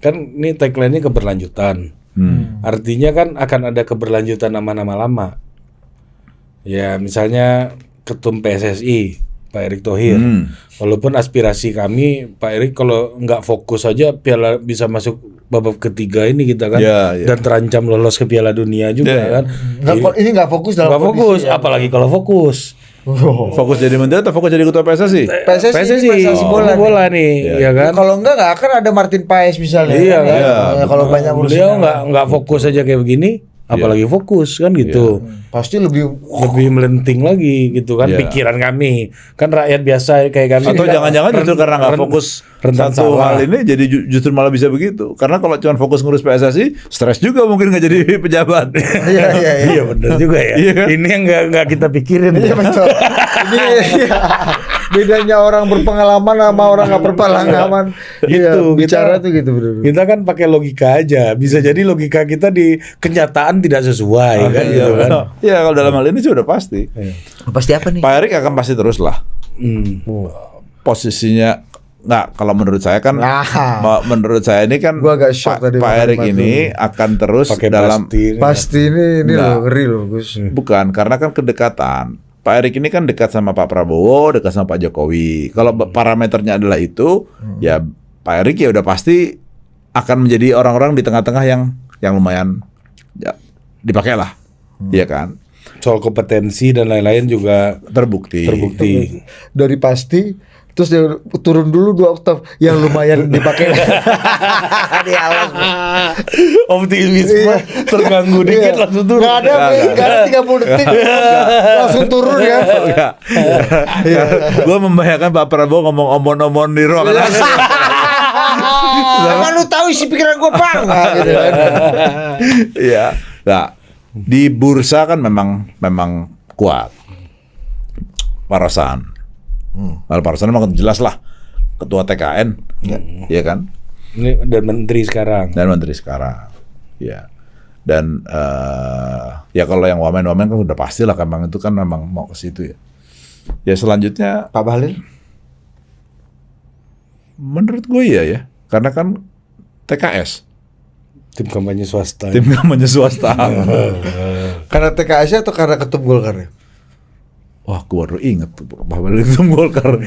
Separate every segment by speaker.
Speaker 1: kan ini tagline-nya keberlanjutan. Artinya kan akan ada keberlanjutan nama-nama lama. Ya misalnya Ketum PSSI Pak Erick Thohir. Walaupun aspirasi kami Pak Erick kalau nggak fokus aja Piala bisa masuk babak ketiga ini kita kan dan terancam lolos ke Piala Dunia juga kan.
Speaker 2: Ini nggak fokus dalam
Speaker 1: kondisi apalagi kalau fokus.
Speaker 3: Fokus jadi menteri atau fokus jadi ketua PSSI?
Speaker 1: PSSI bola nih, ya kan?
Speaker 2: Kalau enggak akan ada Martin Paes misalnya.
Speaker 1: Iya kan?
Speaker 2: Ya, kalau banyak
Speaker 1: beliau nggak fokus aja kayak begini, apalagi fokus kan gitu.
Speaker 2: Pasti lebih
Speaker 1: melenting lagi gitu kan pikiran kami. Kan rakyat biasa kayak kami.
Speaker 3: Atau jangan-jangan justru karena nggak fokus satu hal ini jadi justru malah bisa begitu. Karena kalau cuma fokus ngurus PSSI, stres juga mungkin nggak jadi pejabat.
Speaker 1: Iya benar juga ya. Ini yang nggak kita pikirin.
Speaker 2: Iya betul. Ini bedanya orang berpengalaman sama orang nggak berpengalaman.
Speaker 1: Gitu.
Speaker 2: Bicara tuh gitu bener.
Speaker 1: Kita kan pakai logika aja. Bisa jadi logika kita di kenyataan tidak sesuai kan gitu kan.
Speaker 3: Ya kalau dalam hal ini sih udah pasti.
Speaker 2: Pasti apa nih?
Speaker 3: Pak Erick akan pasti terus lah. Posisinya nggak, kalau menurut saya kan, menurut saya ini kan Pak Erick ini akan terus dalam
Speaker 2: pasti ini loh ngeri loh Gus.
Speaker 3: Bukan karena kan kedekatan. Pak Erick ini kan dekat sama Pak Prabowo, dekat sama Pak Jokowi. Kalau parameternya adalah itu, ya Pak Erick ya udah pasti akan menjadi orang-orang di tengah-tengah yang lumayan ya, dipakai lah. Iya kan?
Speaker 1: Soal kompetensi dan lain-lain juga terbukti.
Speaker 2: Dari pasti terus dia turun dulu 2 oktav yang lumayan dipakai. Di alas.
Speaker 1: Optimisme terganggu dikit langsung turun.
Speaker 2: Enggak ada 30 detik. Langsung turun ya.
Speaker 3: Gue membayangkan Pak Prabowo ngomong omon-omon di ruangan.
Speaker 2: Emang lu tahu isi pikiran gue Bang? Gitu kan.
Speaker 3: Iya. Nah, di bursa kan memang kuat. Parasan. Kalau Parasan memang jelas lah ketua TKN, ya kan?
Speaker 1: Ini dan menteri sekarang.
Speaker 3: Ya. Dan ya kalau yang wamen-wamen kan udah pasti lah, memang itu kan memang mau ke situ ya. Ya selanjutnya
Speaker 2: Pak Bahlil.
Speaker 3: Menurut gue ya, karena kan TKS.
Speaker 1: Tim kampanye swasta.
Speaker 2: Karena TKS atau karena ketum Golkar ya?
Speaker 3: Wah, gue baru inget tuh Pak Bahlil ketum Golkar.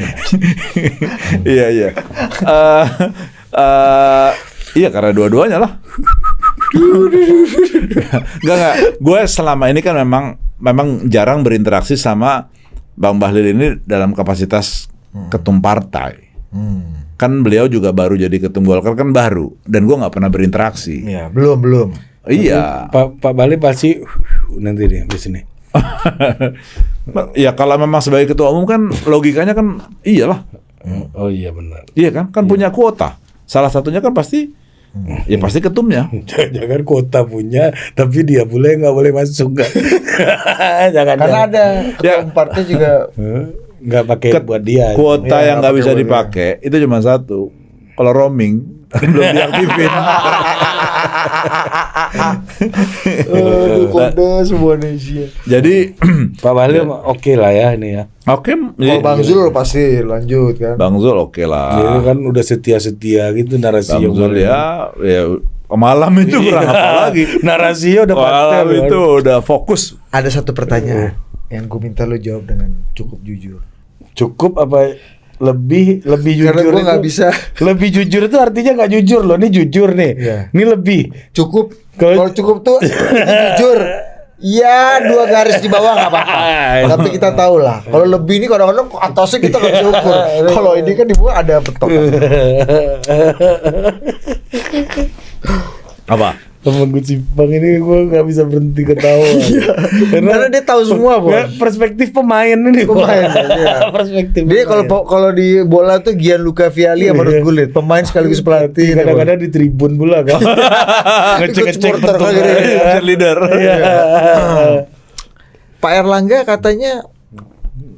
Speaker 3: Iya. Iya karena dua-duanya lah. Enggak. Gue selama ini kan memang jarang berinteraksi sama Bang Bahlil ini dalam kapasitas ketum partai. Kan beliau juga baru jadi ketum Golkar kan baru, dan gue nggak pernah berinteraksi.
Speaker 2: Iya, belum.
Speaker 3: Iya.
Speaker 1: Pak Bahlil pasti nanti deh di sini.
Speaker 3: Ya kalau memang sebagai ketua umum kan logikanya kan iyalah.
Speaker 1: Oh iya benar.
Speaker 3: Iya kan punya kuota. Salah satunya kan pasti ya pasti ketumnya.
Speaker 1: Jangan kuota punya, tapi dia nggak boleh masuk kan.
Speaker 2: Karena ada ketum partai juga
Speaker 1: nggak pakai buat dia.
Speaker 3: Kuota yang nggak bisa dipakai itu cuma satu. Kalau roaming belum diaktifin.
Speaker 2: Kode semua Indonesia.
Speaker 3: Jadi
Speaker 1: Pak Bahlil oke lah ya ini ya.
Speaker 3: Oke.
Speaker 2: Kalau Bang Zul pasti lanjut kan.
Speaker 3: Bang Zul oke lah.
Speaker 1: Dia kan udah setia gitu narasi
Speaker 3: Bang Zul ya malam itu kurang apa lagi.
Speaker 1: Narasinya udah
Speaker 3: malam itu udah fokus.
Speaker 2: Ada satu pertanyaan yang gue minta lo jawab dengan cukup jujur.
Speaker 1: Cukup apa? Lebih jujur.
Speaker 2: Karena gue nggak bisa.
Speaker 1: Lebih jujur itu artinya nggak jujur loh. Ini jujur nih. Yeah. Ini lebih.
Speaker 2: Cukup. Kalau cukup tuh jujur. Ya 2 garis di bawah nggak apa-apa. Tapi kita tahu lah. Kalau lebih ini kadang-kadang atasnya kita nggak bisa ukur. Kalau ini kan di bawah ada petok.
Speaker 3: Apa?
Speaker 1: Temen gue Cipang ini gue nggak bisa berhenti ketawa.
Speaker 2: Karena dia tahu semua, Bos.
Speaker 1: Perspektif pemain ini.
Speaker 2: Ya.
Speaker 1: Perspektif.
Speaker 2: Dia kalau di bola tuh Gianluca Vialli sama Ruud Gullit, pemain sekaligus pelatih.
Speaker 1: Kadang-kadang di tribun pula kan. Ngecek
Speaker 3: cheerleader.
Speaker 2: Pak Erlangga katanya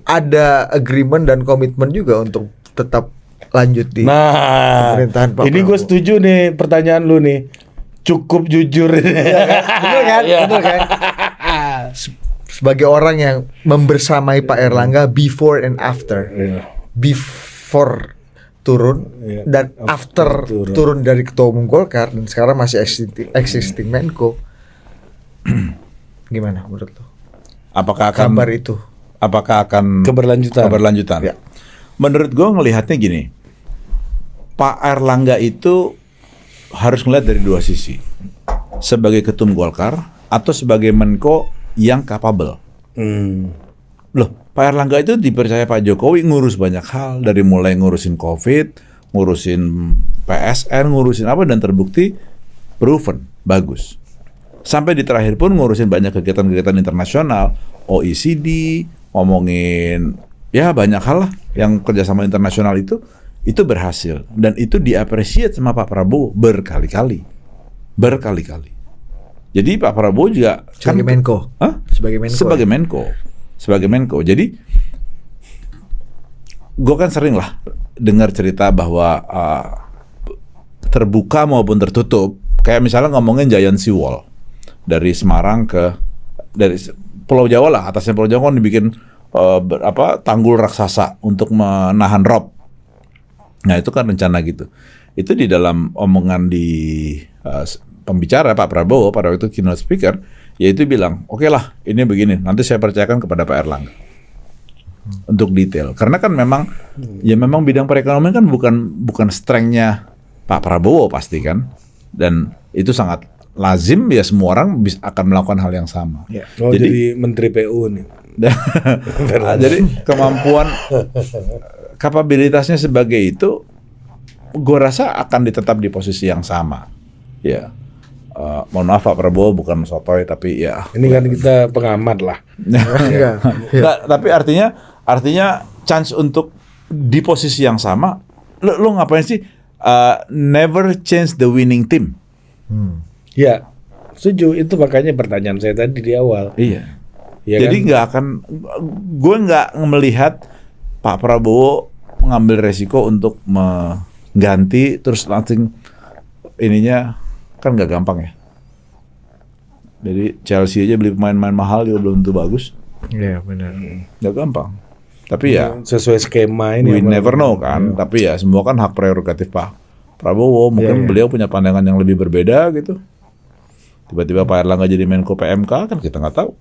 Speaker 2: ada agreement dan komitmen juga untuk tetap lanjut di pemerintahan Pak
Speaker 1: ini
Speaker 2: Prabowo.
Speaker 1: Gue setuju nih pertanyaan lu nih. Cukup jujur.
Speaker 2: Bener kan? Sebagai orang yang membersamai Pak Erlangga before and after. Before turun
Speaker 1: Iya,
Speaker 2: dan after turun dari ketua umum Golkar dan sekarang masih existing Menko. Gimana menurut lo?
Speaker 3: Apakah akan
Speaker 2: Kabar itu?
Speaker 3: apakah akan
Speaker 1: Keberlanjutan.
Speaker 3: Ya. Menurut gue ngelihatnya gini, Pak Erlangga itu harus ngelihat dari dua sisi, sebagai ketum Golkar atau sebagai Menko yang capable. Loh, Pak Erlangga itu dipercaya Pak Jokowi ngurus banyak hal, dari mulai ngurusin COVID, ngurusin PSN, ngurusin apa, dan terbukti proven bagus. Sampai di terakhir pun ngurusin banyak kegiatan-kegiatan internasional, OECD, ngomongin ya banyak hal lah yang kerjasama internasional itu berhasil, dan itu diapresiasi sama Pak Prabowo berkali-kali. Jadi Pak Prabowo juga
Speaker 2: Sebagai Menko.
Speaker 3: Hah? Sebagai Menko. Jadi gue kan sering lah dengar cerita bahwa terbuka maupun tertutup, kayak misalnya ngomongin Giant Sea Wall dari Semarang dari Pulau Jawa lah, atasnya Pulau Jawa kan dibikin tanggul raksasa untuk menahan rob. Nah itu kan rencana gitu. Itu di dalam omongan di pembicara Pak Prabowo pada waktu keynote speaker, yaitu bilang, oke lah ini begini, nanti saya percayakan kepada Pak Erlangga untuk detail. Karena kan memang bidang perekonomian kan bukan strength-nya Pak Prabowo pasti kan, dan itu sangat lazim ya, semua orang akan melakukan hal yang sama.
Speaker 2: Ya.
Speaker 1: Oh, jadi Menteri PU nih.
Speaker 3: Jadi kemampuan kapabilitasnya sebagai itu, gue rasa akan tetap di posisi yang sama. Ya, mohon maaf Pak Prabowo bukan sotoy, tapi ya.
Speaker 1: Ini kan kita pengamat lah.
Speaker 2: Iya.
Speaker 3: Nggak, tapi artinya chance untuk di posisi yang sama. Lo ngapain sih? Never change the winning team.
Speaker 1: Ya, setuju. Itu makanya pertanyaan saya tadi di awal.
Speaker 3: Iya.
Speaker 1: Ya
Speaker 3: Jadi gue nggak melihat Pak Prabowo mengambil resiko untuk mengganti terus langsung ininya, kan nggak gampang ya. Jadi Chelsea aja beli pemain-pemain mahal juga belum tentu bagus.
Speaker 2: Iya benar.
Speaker 3: Nggak gampang. Tapi ya
Speaker 1: sesuai skema ini.
Speaker 3: we never know kan. Tapi ya semua kan hak prerogatif Pak Prabowo. Mungkin beliau punya pandangan yang lebih berbeda gitu. Tiba-tiba Pak Erlangga jadi Menko PMK kan kita nggak tahu.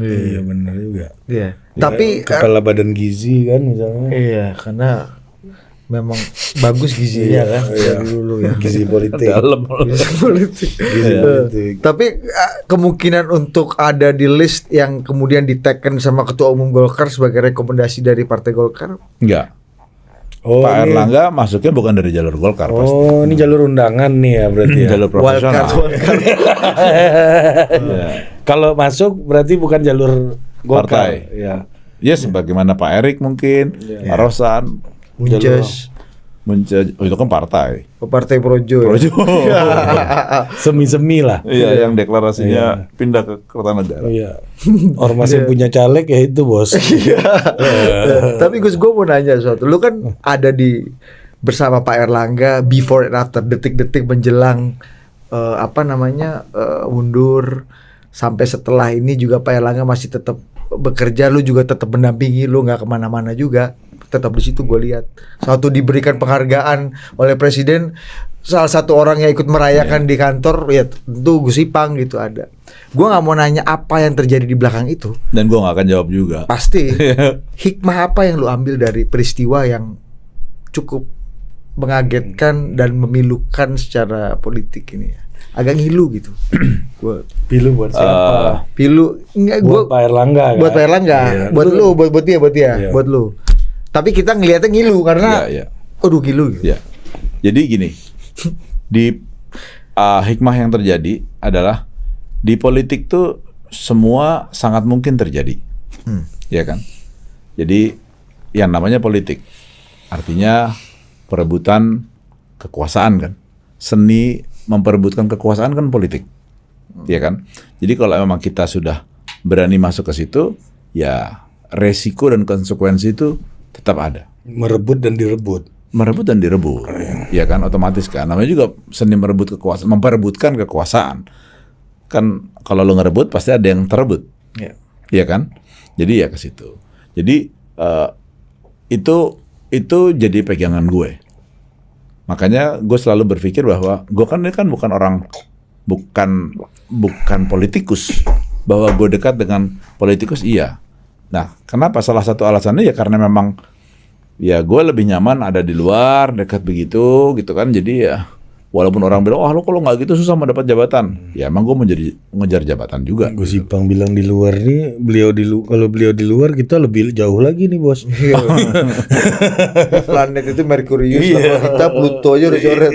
Speaker 1: Iya benar juga.
Speaker 2: Iya.
Speaker 1: Ya,
Speaker 2: Tapi
Speaker 1: kepala badan gizi kan misalnya.
Speaker 2: iya, karena memang bagus gizinya kan dari dulu ya.
Speaker 1: Gizi politik.
Speaker 2: Gizi politik.
Speaker 1: Gizi politik.
Speaker 2: Tapi kemungkinan untuk ada di list yang kemudian diteken sama Ketua Umum Golkar sebagai rekomendasi dari Partai Golkar?
Speaker 3: Enggak.
Speaker 1: Oh,
Speaker 3: Pak Erlangga masuknya bukan dari jalur Golkar pasti.
Speaker 1: Oh, ini jalur undangan nih ya berarti ya.
Speaker 3: Jalur profesional.
Speaker 2: Wildcard.
Speaker 3: Iya.
Speaker 1: Kalau masuk berarti bukan jalur Golkar.
Speaker 3: Partai.
Speaker 1: Ya.
Speaker 3: Ya sebagaimana Pak Erik mungkin, Pak Rosan,
Speaker 2: Munces.
Speaker 3: itu kan partai.
Speaker 2: Partai Projo.
Speaker 3: Projo.
Speaker 1: Semi-semi lah.
Speaker 3: Iya, yang deklarasinya pindah ke Kertanegara.
Speaker 1: Iya. Ormas yang punya caleg ya itu bos.
Speaker 2: Tapi gue mau nanya sesuatu. Lu kan ada bersama Pak Erlangga before and after, detik-detik menjelang mundur, sampai setelah ini juga Pak Erlangga masih tetap bekerja, lu juga tetap mendampingi, lu nggak kemana-mana juga, tetap di situ. Gue lihat suatu diberikan penghargaan oleh presiden, salah satu orang yang ikut merayakan di kantor ya tentu Gus Ipang gitu ada. Gue nggak mau nanya apa yang terjadi di belakang itu,
Speaker 3: Dan gue nggak akan jawab juga.
Speaker 2: pasti hikmah apa yang lu ambil dari peristiwa yang cukup mengagetkan dan memilukan secara politik ini ya? Agak ngilu gitu. Gua
Speaker 1: Pilu buat siapa?
Speaker 2: pilu enggak
Speaker 1: Buat
Speaker 2: gua
Speaker 1: Pak Erlangga kan?
Speaker 2: buat Pak Erlangga,
Speaker 1: Iya.
Speaker 2: buat lu, buat dia,
Speaker 1: Iya.
Speaker 2: buat lu. Tapi kita ngelihatnya ngilu karena
Speaker 3: Iya.
Speaker 2: aduh ngilu gitu.
Speaker 3: Ya. Jadi gini, di hikmah yang terjadi adalah di politik tuh semua sangat mungkin terjadi, ya kan? Jadi yang namanya politik, artinya perebutan kekuasaan kan, seni memperebutkan kekuasaan kan politik, ya kan? Jadi kalau memang kita sudah berani masuk ke situ, ya resiko dan konsekuensi itu tetap ada.
Speaker 1: Merebut dan direbut.
Speaker 3: Merebut dan direbut, ya kan, otomatis kan. Namanya juga seni merebut kekuasaan, memperebutkan kekuasaan. Kan kalau lo ngerebut pasti ada yang terebut,
Speaker 2: Iya.
Speaker 3: ya kan. Jadi ya ke situ. Jadi itu itu jadi pegangan gue. Makanya gue selalu berpikir bahwa gue kan ini kan bukan orang, bukan politikus. Bahwa gue dekat dengan politikus iya. Nah, kenapa? Salah satu alasannya ya karena memang ya gue lebih nyaman ada di luar, dekat begitu gitu kan. Jadi ya walaupun orang bilang, lo kalau nggak gitu susah mendapat jabatan. Ya emang gue ngejar jabatan juga.
Speaker 1: Gus Ipang bilang di luar nih, kalau beliau di luar kita lebih jauh lagi nih bos.
Speaker 2: Planet itu Merkurius, sama kita Pluto aja udah coret.